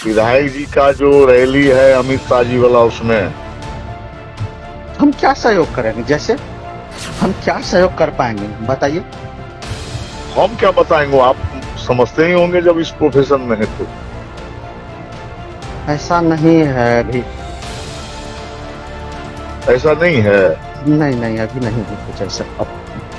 विधायक जी का जो रैली है अमित शाह जी वाला, उसमें हम क्या सहयोग करेंगे? जैसे हम क्या सहयोग कर पाएंगे बताइए। हम क्या बताएंगे, आप समझते ही होंगे जब इस प्रोफेशन में है तो। ऐसा नहीं है अभी। ऐसा नहीं है। नहीं नहीं, अभी नहीं है कुछ ऐसा। अब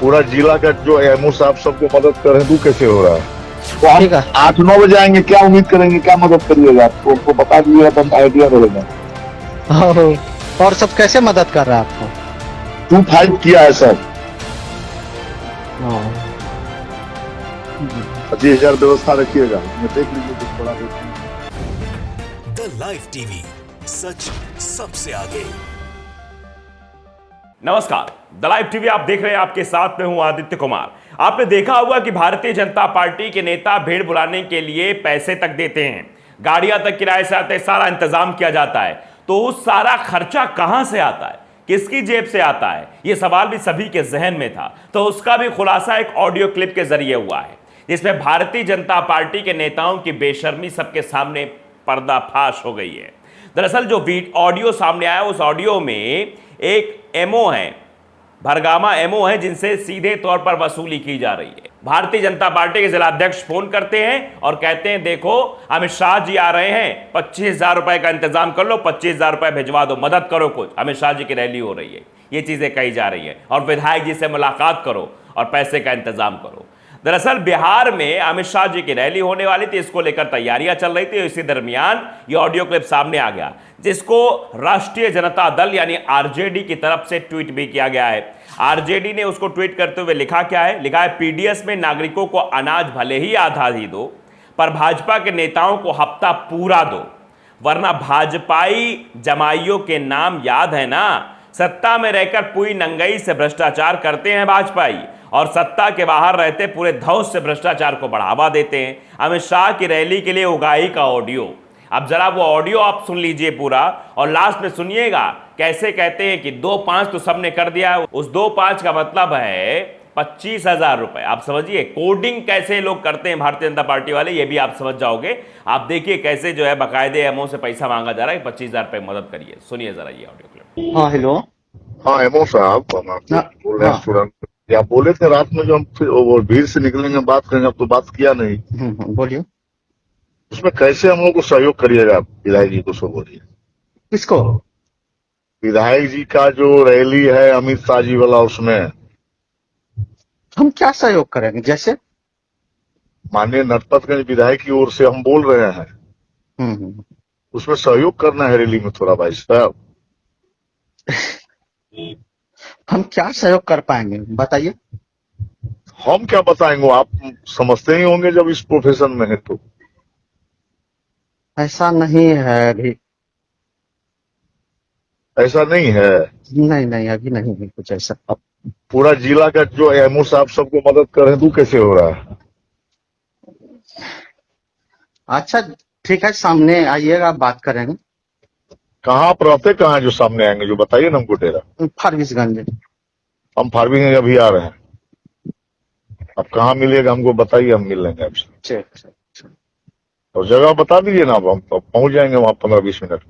पूरा जिला का जो एमओ साहब सबको मदद कर रहे हैं, तो कैसे हो रहा है? तो आप ठीक है। 8-9 बजे आएंगे, क्या उम्मीद करेंगे, क्या मदद करिएगा? आपको उनको बता दीजिएगा तो हमको आइडिया रहेगा। और सब कैसे मदद कर रहा है आपको? 2-5 किया है सब। 25,000 व्यवस्था रखिएगा, देख लीजिए कुछ थोड़ा बहुत। द लाइव टीवी, सच सबसे आगे। नमस्कार, द लाइव टीवी आप देख रहे हैं, आपके साथ में हूं आदित्य कुमार। आपने देखा होगा कि भारतीय जनता पार्टी के नेता भीड़ बुलाने के लिए पैसे तक देते हैं, गाड़ियां तक किराए से आते हैं, सारा इंतजाम किया जाता है। तो उस सारा खर्चा कहां से आता है, किसकी जेब से आता है, यह सवाल भी सभी के जहन में था। तो उसका भी खुलासा एक ऑडियो क्लिप के जरिए हुआ है, जिसमें भारतीय जनता पार्टी के नेताओं की बेशर्मी सबके सामने पर्दाफाश हो गई है। दरअसल जो ऑडियो सामने आया, उस ऑडियो में एक एमओ है, भरगामा एमओ है, जिनसे सीधे तौर पर वसूली की जा रही है। भारतीय जनता पार्टी के जिलाध्यक्ष फोन करते हैं और कहते हैं, देखो अमित शाह जी आ रहे हैं, 25,000 रुपए का इंतजाम कर लो, 25,000 रुपए भिजवा दो, मदद करो कुछ, अमित शाह जी की रैली हो रही है। ये चीजें कही जा रही है, और विधायक जी से मुलाकात करो और पैसे का इंतजाम करो। दरअसल बिहार में अमित शाह जी की रैली होने वाली थी, इसको लेकर तैयारियां चल रही थी। इसी दरमियान ये ऑडियो क्लिप सामने आ गया, जिसको राष्ट्रीय जनता दल यानी आरजेडी की तरफ से ट्वीट भी किया गया है। आरजेडी ने उसको ट्वीट करते हुए लिखा क्या है, लिखा है, पीडीएस में नागरिकों को अनाज भले ही आधा ही दो, पर भाजपा के नेताओं को हफ्ता पूरा दो, वरना भाजपाई जमाइयों के नाम याद है ना। सत्ता में रहकर पूरी नंगई से भ्रष्टाचार करते हैं भाजपाई, और सत्ता के बाहर रहते पूरे धौस से भ्रष्टाचार को बढ़ावा देते हैं। अमित शाह की रैली के लिए उगाही का ऑडियो, अब जरा वो ऑडियो आप सुन लीजिए पूरा, और लास्ट में सुनिएगा कैसे कहते हैं कि 2-5 तो सबने कर दिया। उस 2-5 का मतलब है 25,000 रुपए। आप समझिए कोडिंग कैसे लोग करते हैं भारतीय जनता पार्टी वाले, ये भी आप समझ जाओगे। आप देखिए कैसे जो है बाकायदे एमओ से पैसा मांगा जा रहा है, 25,000 रुपए मदद करिए। सुनिए जरा ये ऑडियो क्लिप। हाँ हेलो। हाँ एमओ साहब, हम आपसे बोल रहे हैं तुरंत। आप बोले थे रात में जो हम फिर वो भीड़ से निकलेंगे, बात करेंगे, अब तो बात किया नहीं। बोलिए। उसमें कैसे हम लोग को सहयोग करिएगा? विधायक जी को सो बोलिए। किसको? विधायक जी का जो रैली है अमित शाह जी वाला, उसमें हम क्या सहयोग करेंगे? जैसे माननीय नरपतगंज विधायक की ओर से हम बोल रहे हैं, उसमें सहयोग करना है रैली में थोड़ा भाई साहब। हम क्या सहयोग कर पाएंगे बताइए। हम क्या बताएंगे, आप समझते ही होंगे जब इस प्रोफेशन में है तो। ऐसा नहीं है अभी। ऐसा नहीं है। नहीं नहीं, अभी नहीं है कुछ ऐसा। अब पूरा जिला का जो एमओ साहब सबको मदद कर रहे हैं, तो कैसे हो रहा है? अच्छा ठीक है, सामने आइएगा, बात करेंगे। कहाँ आप रहते, कहाँ जो सामने आएंगे, जो बताइए ना हमको डेरा। फारबिसगंज। हम फार्मिंग अभी आ रहे हैं, अब कहाँ मिलेगा हमको बताइए, हम मिल लेंगे आपसे। ठीक। और जगह बता दीजिए ना, अब हम पहुंच जाएंगे वहाँ 15-20 मिनट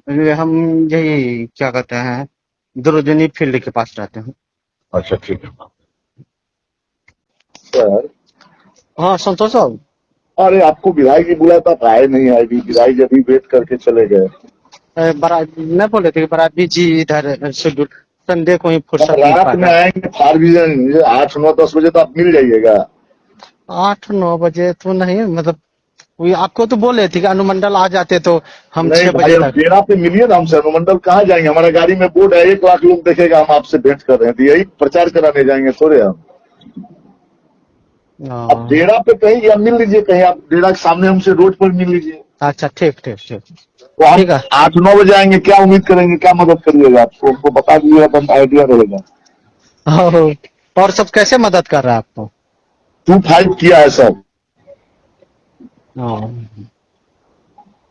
में। हम यही क्या कहते हैं, द्रोजनी फील्ड के पास रहते हैं। अच्छा ठीक है सर। हाँ संतोष साहब। अरे आपको विधायक जी बुलाया था, आप आए नहीं, आए भी विधायक जी अभी वेट करके चले गए। बड़ा नहीं बोले थे कि बड़ा बिजी इधर शेड्यूल, संडे को ही फुर्सत नहीं रात में पाता। आएंगे फार्मिंग 8-9-10 बजे तो आप मिल जाइएगा। 8-9 बजे तो नहीं, मतलब वही आपको तो बोले थे कि अनुमंडल आ जाते तो हम 6 बजे तक। डेरा पे मिलिए ना हमसे, अनुमंडल कहाँ जाएंगे, हमारा गाड़ी में बोर्ड है, 1 लाख लोग देखेगा हम आपसे भेंट कर रहे हैं, तो यही प्रचार कराने जाएंगे थोड़े हम। अब डेरा पे कहीं या मिल लीजिए, कहीं आप डेरा के सामने हमसे रोड पर मिल लीजिए। अच्छा ठीक। तो हम 8-9 बजे आएंगे, क्या उम्मीद करेंगे, क्या मदद करिएगा? आपको उनको बता दीजिएगा तो हमको आइडिया रहेगा। और सब कैसे मदद कर रहा है आपको? 2-5 किया है सब।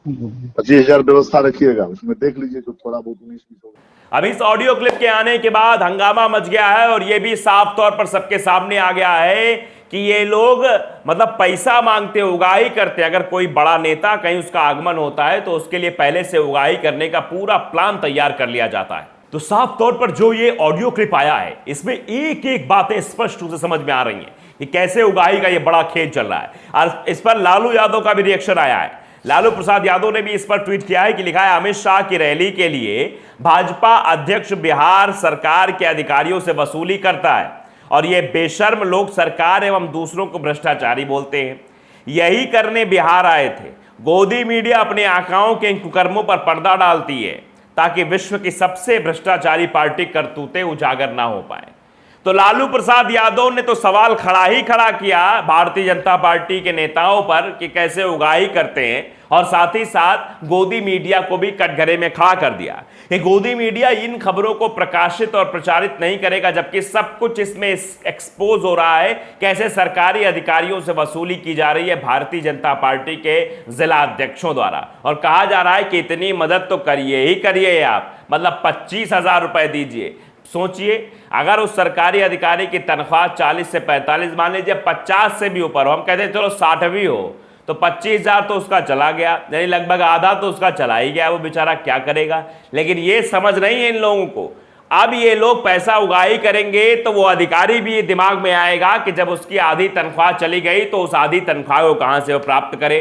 25,000 व्यवस्था रखिएगा, उसमें देख लीजिए जो थोड़ा बहुत 19-20 होगा। अब इस ऑडियो क्लिप के आने के बाद हंगामा मच गया है और यह भी साफ तौर पर सबके सामने आ गया है कि ये लोग मतलब पैसा मांगते, उगाही करते। अगर कोई बड़ा नेता कहीं उसका आगमन होता है तो उसके लिए पहले से उगाही करने का पूरा प्लान तैयार कर लिया जाता है। तो साफ तौर पर जो ये ऑडियो क्लिप आया है इसमें एक एक बातें स्पष्ट रूप से समझ में आ रही हैं कि कैसे उगाही का ये बड़ा खेल चल रहा है। और इस पर लालू यादव का भी रिएक्शन आया है। लालू प्रसाद यादव ने भी इस पर ट्वीट किया है कि लिखा है, अमित शाह की रैली के लिए भाजपा अध्यक्ष बिहार सरकार के अधिकारियों से वसूली करता है और ये बेशर्म लोग सरकार एवं दूसरों को भ्रष्टाचारी बोलते हैं। यही करने बिहार आए थे। गोदी मीडिया अपने आकाओं के कुकर्मों पर पर्दा डालती है ताकि विश्व की सबसे भ्रष्टाचारी पार्टी करतूतें उजागर ना हो पाए। तो लालू प्रसाद यादव ने तो सवाल खड़ा किया भारतीय जनता पार्टी के नेताओं पर कि कैसे उगाही करते हैं और साथ ही साथ गोदी मीडिया को भी कटघरे में खड़ा कर दिया कि गोदी मीडिया इन खबरों को प्रकाशित और प्रचारित नहीं करेगा, जबकि सब कुछ इसमें एक्सपोज हो रहा है कैसे सरकारी अधिकारियों से वसूली की जा रही है भारतीय जनता पार्टी के जिला अध्यक्षों द्वारा। और कहा जा रहा है कि इतनी मदद तो करिए ही करिए आप, मतलब 25,000 रुपए दीजिए। सोचिए, अगर उस सरकारी अधिकारी की तनख्वाह 40 से 45, मान लीजिए 50 से भी ऊपर हो, हम कहते हैं चलो 60 भी हो, तो 25,000 तो उसका चला गया, यानी लगभग आधा तो उसका चला ही गया। वो बेचारा क्या करेगा। लेकिन ये समझ नहीं है इन लोगों को। अब ये लोग पैसा उगाही करेंगे तो वो अधिकारी भी ये दिमाग में आएगा कि जब उसकी आधी तनख्वाह चली गई तो उस आधी तनख्वाह को कहां से वो प्राप्त करे।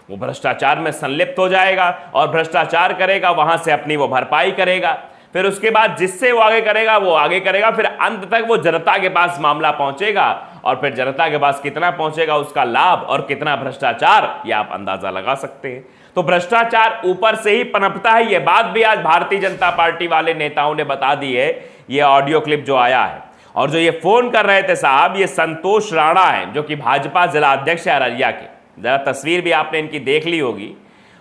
वो भ्रष्टाचार में संलिप्त हो जाएगा और भ्रष्टाचार करेगा, वहां से अपनी वो भरपाई करेगा। फिर उसके बाद जिससे वो आगे करेगा, फिर अंत तक वो जनता के पास मामला पहुंचेगा और फिर जनता के पास कितना पहुंचेगा, उसका लाभ और कितना भ्रष्टाचार, ये आप अंदाजा लगा सकते हैं। तो भ्रष्टाचार ऊपर से ही पनपता है। ये बात भी आज भारतीय जनता पार्टी वाले नेताओं ने बता दी है। ये ऑडियो क्लिप जो आया है और जो ये फोन कर रहे थे साहब, ये संतोष राणा है जो कि भाजपा जिला अध्यक्ष है अररिया के। जरा तस्वीर भी आपने इनकी देख ली होगी।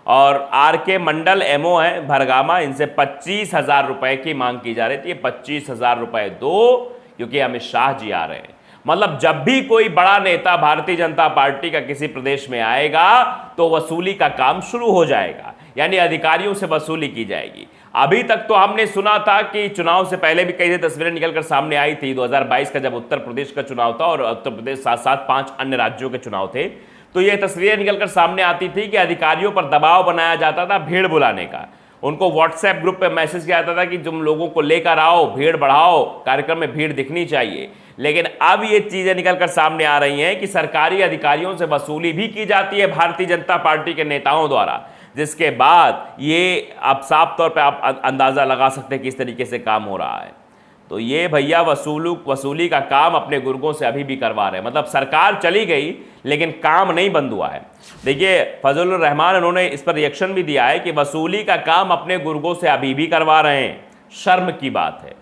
और आर.के. मंडल एमओ है भरगामा, इनसे 25,000 रुपए की मांग की जा रही थी। 25,000 रुपए दो, क्योंकि अमित शाह जी आ रहे हैं। मतलब जब भी कोई बड़ा नेता भारतीय जनता पार्टी का किसी प्रदेश में आएगा तो वसूली का काम शुरू हो जाएगा, यानी अधिकारियों से वसूली की जाएगी। अभी तक तो हमने सुना था कि चुनाव से पहले भी कई तस्वीरें निकलकर सामने आई थी। 2022 का जब उत्तर प्रदेश का चुनाव था और उत्तर प्रदेश साथ साथ 5 अन्य राज्यों के चुनाव थे, तो ये तस्वीरें निकलकर सामने आती थी कि अधिकारियों पर दबाव बनाया जाता था भीड़ बुलाने का। उनको व्हाट्सएप ग्रुप पे मैसेज किया जाता था कि तुम लोगों को लेकर आओ, भीड़ बढ़ाओ, कार्यक्रम में भीड़ दिखनी चाहिए। लेकिन अब ये चीजें निकलकर सामने आ रही हैं कि सरकारी अधिकारियों से वसूली भी की जाती है भारतीय जनता पार्टी के नेताओं द्वारा, जिसके बाद ये आप साफ तौर पे आप अंदाजा लगा सकते हैं किस तरीके से काम हो रहा है। तो ये भैया वसूली का काम अपने गुर्गों से अभी भी करवा रहे हैं। मतलब सरकार चली गई लेकिन काम नहीं बंद हुआ है। देखिए फजलुर रहमान, उन्होंने इस पर रिएक्शन भी दिया है कि वसूली का काम अपने गुर्गों से अभी भी करवा रहे हैं, शर्म की बात है।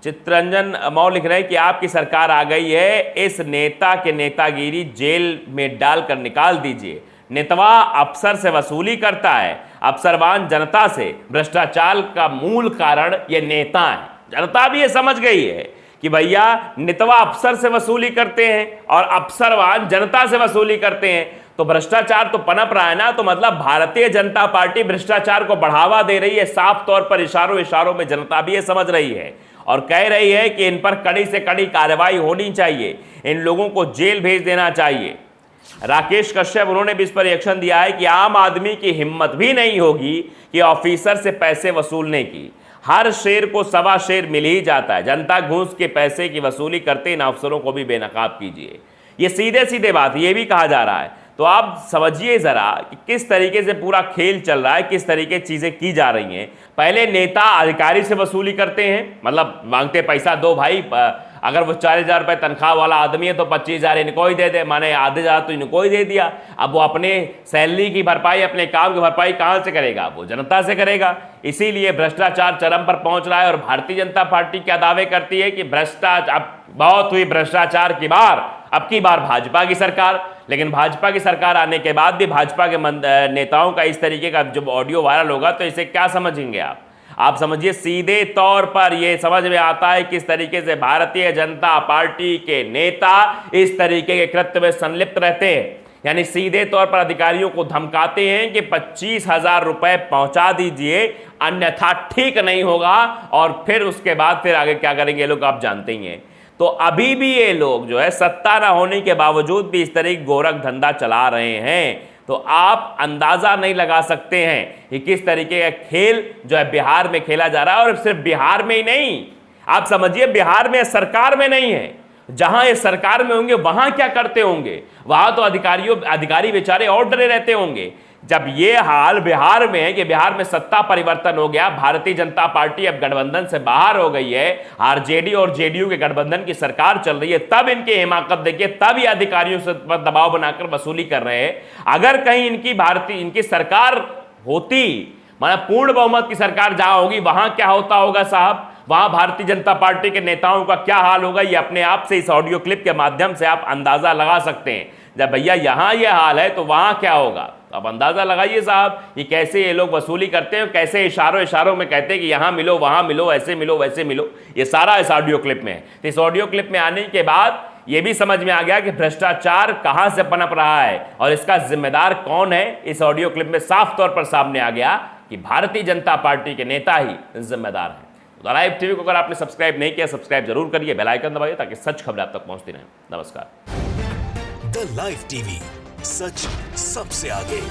चित्रंजन मौर्य लिख रहे हैं कि आपकी सरकार आ गई है, इस नेता के नेतागिरी जेल में डालकर निकाल दीजिए। नेतवा अफसर से वसूली करता है, अफसरवान जनता से। भ्रष्टाचार का मूल कारण ये नेता है। जनता भी ये समझ गई है कि भैया नेतवा अफसर से वसूली करते हैं और अफसरवान जनता से वसूली करते हैं, तो भ्रष्टाचार तो पनप रहा है ना। तो मतलब भारतीय जनता पार्टी भ्रष्टाचार को बढ़ावा दे रही है। साफ तौर पर इशारों में जनता भी ये समझ रही है और कह रही है कि इन पर कड़ी से कड़ी कार्रवाई होनी चाहिए, इन लोगों को जेल भेज देना चाहिए। राकेश कश्यप, उन्होंने भी इस पर रिएक्शन दिया है कि आम आदमी की हिम्मत भी नहीं होगी कि ऑफिसर से पैसे वसूलने की। हर शेर को सवा शेर मिल ही जाता है। जनता घूस के पैसे की वसूली करते इन अफसरों को भी बेनकाब कीजिए। ये सीधे सीधे बात ये भी कहा जा रहा है। तो आप समझिए जरा कि किस तरीके से पूरा खेल चल रहा है, किस तरीके चीजें की जा रही हैं। पहले नेता अधिकारी से वसूली करते हैं, मतलब मांगते पैसा दो भाई, अगर वो 40,000 रुपये तनख्वाह वाला आदमी है तो 25,000 इनको ही दे दे, माने आधे ज़्यादा तो इनको ही दे दिया। अब वो अपने सैलरी की भरपाई, अपने काम की भरपाई कहाँ से करेगा? वो जनता से करेगा। इसीलिए भ्रष्टाचार चरम पर पहुंच रहा है। और भारतीय जनता पार्टी क्या दावे करती है कि भ्रष्टाचार, बहुत हुई भ्रष्टाचार की बार, अब की बार भाजपा की सरकार। लेकिन भाजपा की सरकार आने के बाद भी भाजपा के नेताओं का इस तरीके का जब ऑडियो वायरल होगा तो इसे क्या समझेंगे आप समझिए सीधे तौर पर यह समझ में आता है किस तरीके से भारतीय जनता पार्टी के नेता इस तरीके के कृत्य में संलिप्त रहते हैं। यानी सीधे तौर पर अधिकारियों को धमकाते हैं कि 25,000 रुपए पहुंचा दीजिए, अन्यथा ठीक नहीं होगा। और फिर उसके बाद फिर आगे क्या करेंगे ये लोग आप जानते ही हैं। तो अभी भी ये लोग जो है सत्ता ना होने के बावजूद भी इस तरह की गोरख धंधा चला रहे हैं। तो आप अंदाजा नहीं लगा सकते हैं कि किस तरीके का खेल जो है बिहार में खेला जा रहा है। और सिर्फ बिहार में ही नहीं, आप समझिए बिहार में सरकार में नहीं है, जहां ये सरकार में होंगे वहां क्या करते होंगे, वहां तो अधिकारी बेचारे और डरे रहते होंगे। जब ये हाल बिहार में है कि बिहार में सत्ता परिवर्तन हो गया, भारतीय जनता पार्टी अब गठबंधन से बाहर हो गई है, आरजेडी और जेडीयू के गठबंधन की सरकार चल रही है, तब इनकी हिमाकत देखिए, तब ये अधिकारियों से दबाव बनाकर वसूली कर रहे हैं। अगर कहीं इनकी सरकार होती, मतलब पूर्ण बहुमत की सरकार जहां होगी, वहां क्या होता होगा साहब, वहां भारतीय जनता पार्टी के नेताओं का क्या हाल होगा, ये अपने आप से इस ऑडियो क्लिप के माध्यम से आप अंदाजा लगा सकते हैं। जब भैया यहां ये हाल है तो वहां क्या होगा, अब अंदाजा लगाइए साहब कि कैसे ये लोग वसूली करते हैं, कैसे इशारों में कहते हैं कि यहां मिलो, वहां मिलो, ऐसे मिलो, वैसे मिलो। ये सारा इस ऑडियो क्लिप में है। तो इस ऑडियो क्लिप में आने के बाद ये भी समझ में आ गया कि भ्रष्टाचार कहां से पनप रहा है और इसका जिम्मेदार कौन है। इस ऑडियो क्लिप में साफ तौर पर सामने आ गया कि भारतीय जनता पार्टी के नेता ही जिम्मेदार हैं। तो लाइव टीवी को अगर आपने सब्सक्राइब नहीं किया, सब्सक्राइब जरूर करिए, बेल आइकन दबाइए ताकि सच खबरें आप तक पहुंचती रहें। नमस्कार। द लाइव टीवी, सच सबसे आगे।